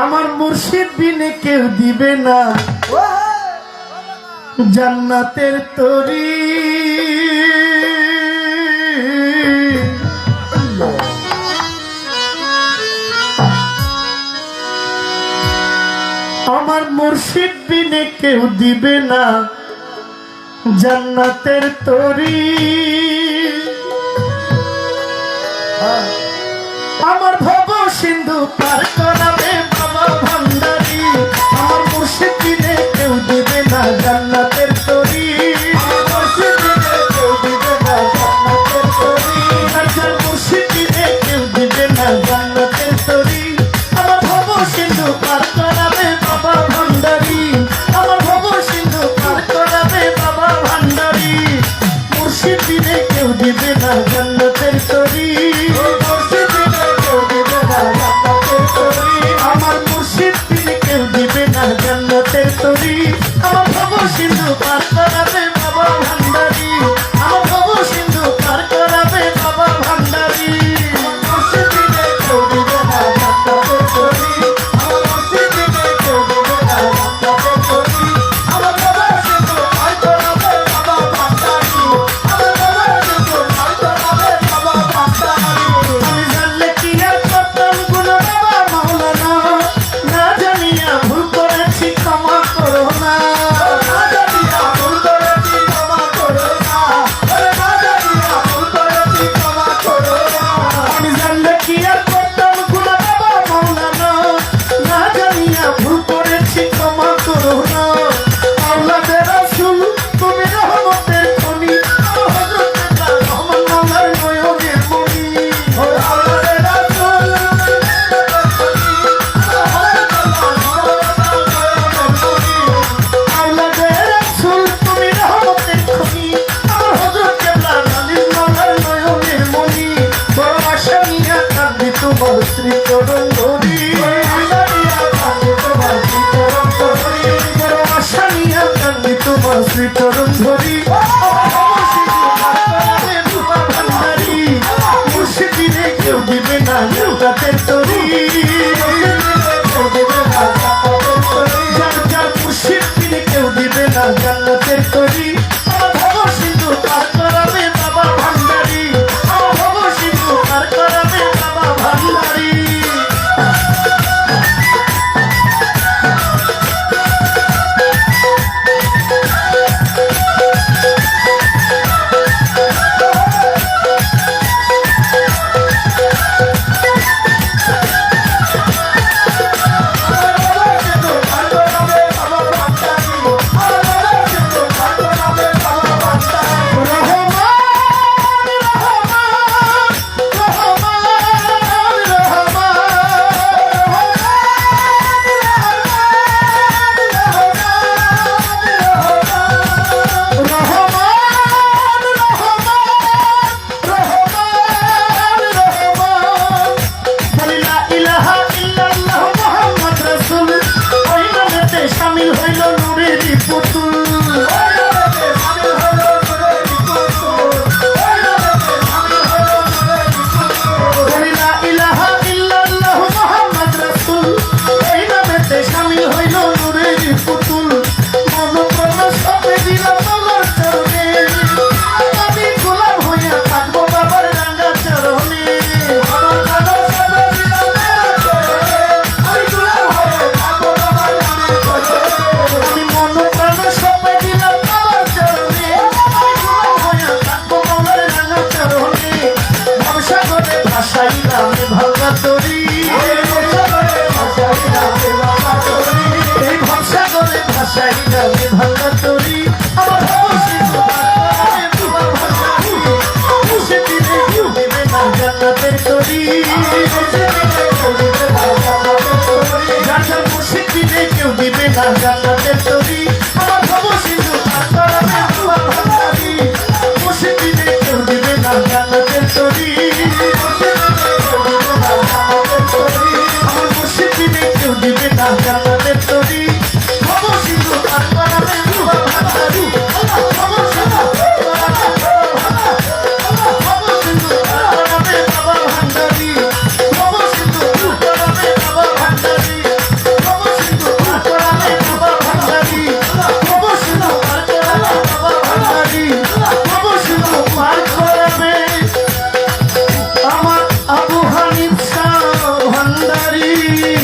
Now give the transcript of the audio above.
আমার মুর্শিদ বিনে কেউ দিবে না জান্নাতের তরি। আমার মুর্শিদ বিনে কেউ দিবে না জান্নাতের তরি। আমার ভব সিন্ধু পার করাবে বাবা ভান্ডারি। আমার মুর্শিদ বিনে কেউ দিবে না জান্নাতের তরি। আমার মুর্শিদ বিনে কেউ দিবে না জান্নাতের তরি। আমার মুর্শিদ বিনে কেউ দিবে না জান্নাতের তরি। আমার ভব সিন্ধু পার করাবে বাবা ভান্ডারি। আমার ভব সিন্ধু পার করাবে বাবা ভান্ডারি। মুর্শিদ বিনে কেউ দিবে না জান্নাতের তরি। আমার মুর্শিদ বিনে কেউ দিবে না জান্নাতের তরি। আমার ভব সিন্ধু পার করাবে বাবা ভান্ডারি। আমার ভব সিন্ধু পার করাবে বাবা ভান্ডারি। আমার মুর্শিদ বিনে কেউ দিবে না জান্নাতের তরি। আমার মুর্শিদ বিনে কেউ দিবে না জান্নাতের তরি। আমার ভব সিন্ধু পার করাবে বাবা ভান্ডারি। আমার ভব সিন্ধু পার করাবে বাবা ভান্ডারি। আমি জানলে কি আর করতাম গুনাহ বাবা মাওলানা, না জানিয়া ভুল করেছি ক্ষমা করো না। না জানিয়া ভুল করেছি ক্ষমা করো না। না জানিয়া ভুল করেছি ক্ষমা করো না। আমি জানলে কি আর করতাম গুনাহ বাবা মাওলানা, না জানিয়া ভুল করেছি ক্ষমা করো না। আওলাদে রাসূল তুমি রহমতের খনি, হযরত রহমান মাওলার নয়নের মনি। ও আওলাদে রাসূল আওলাদে রাসূল তুমি রহমতের খনি, আমার হযরত কেবলা নালির মাওলার নয়নের মনি। বড় আশা নিয়া কাঁদি তোমার শ্রীচরণ ধরি। বড় আশা নিয়া কাঁদি তোমার শ্রীচরণ ধরি। মুর্শিদ বিনে কেউ দিবে না জান্নাতের তরি। যার যার মুর্শিদ বিনে কেউ দিবে না জান্নাতের তরি। আমার ভব সিন্ধু পার করাবে বাবা ভান্ডারি। আমার ভব সিন্ধু পার করাবে বাবা ভান্ডারি। শামিল হইল নূরের পুতুল। লা ইলাহা ইল্লাল্লাহ মুহাম্মদ রাসূল, এই নামেতে শামিল হইল নূরের পুতুল। মন প্রাণ সবে দিলাম বাবার চরণে, আমি গোলাম হইয়া থাকবো বাবার রাঙা চরণে। মন প্রাণ সবে দিলাম বাবার চরণে, আমি গোলাম হইয়া থাকবো বাবার রাঙা চরণে। আমি মন প্রাণ সবে দিলাম বাবার চরণে, আমি গোলাম হইয়া থাকবো বাবার রাঙা চরণে। ভবসাগরে ভাসাইলাম ভাঙা তরি। এই ভবসাগরে ভাসাইলাম ভাঙা তরি। আমার ভব সিন্ধু পার করাবে বাবা ভান্ডারি। মুর্শিদ বিনে কেউ দিবে না জান্নাতের তরি। যার যার মুর্শিদ বিনে কেউ দিবে না জান্নাতের তরি। আমার ভব সিন্ধু পার করাবে বাবা ভান্ডারি। মুর্শিদ বিনে কেউ দিবে না জান্নাতের তরি। আমার মুর্শিদ বিনে কেউ দিবে না জান্নাতের তরি। ভব সিন্ধু পার করাবে বাবা ভান্ডারি। ভব সিন্ধু পার করাবে ভব সিন্ধু পার করাবে বাবা ভান্ডারি। ভব সিন্ধু পার করাবে বাবা ভান্ডারি। ভান্ডারি